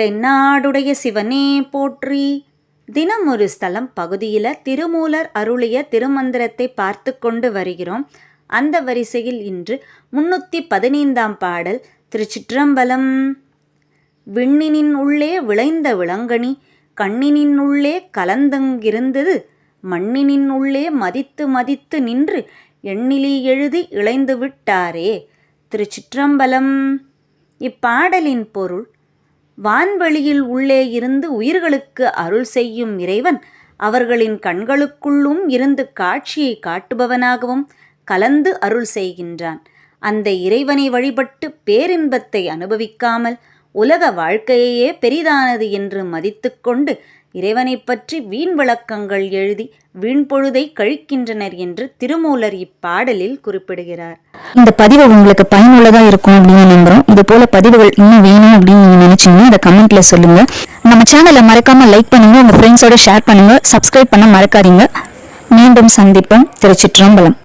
தென்னாடுடைய சிவனே போற்றி. தினம் ஒரு ஸ்தலம் பகுதியில் திருமூலர் அருளிய திருமந்திரத்தை பார்த்து கொண்டு வருகிறோம். அந்த வரிசையில் இன்று 315ஆம் பாடல். திருச்சிற்றம்பலம். விண்ணினின் உள்ளே விளைந்த விளங்கனி கண்ணினின் உள்ளே கலந்தங்கிருந்தது மண்ணினின் உள்ளே மதித்து மதித்து நின்று எண்ணிலி எழுதி இளைந்து விட்டாரே. திருச்சிற்றம்பலம். இப்பாடலின் பொருள்: வான்வெளியில் உள்ளே இருந்து உயிர்களுக்கு அருள் செய்யும் இறைவன் அவர்களின் கண்களுக்குள்ளும் இருந்து காட்சியை காட்டுபவனாகவும் கலந்து அருள் செய்கின்றான். அந்த இறைவனை வழிபட்டு பேரின்பத்தை அனுபவிக்காமல் உலக வாழ்க்கையே பெரிதானது என்று மதித்து கொண்டு இறைவனை பற்றி வீண் விளக்கங்கள் எழுதி வீண்பொழுதை கழிக்கின்றனர் என்று திருமூலர் இப்பாடலில் குறிப்பிடுகிறார். இந்த பதிவு உங்களுக்கு பயனுள்ளதா இருக்கும் அப்படின்னு நம்புறோம். இது போல பதிவுகள் இன்னும் வேணும் அப்படின்னு நீங்க நினைச்சீங்கன்னா அதை கமெண்ட்ல சொல்லுங்க. நம்ம சேனலை மறக்காம லைக் பண்ணுங்க, உங்க ஃப்ரெண்ட்ஸோட ஷேர் பண்ணுங்க, சப்ஸ்கிரைப் பண்ண மறக்காதீங்க. மீண்டும் சந்திப்போம். திருச்சிற்றம்பலம்.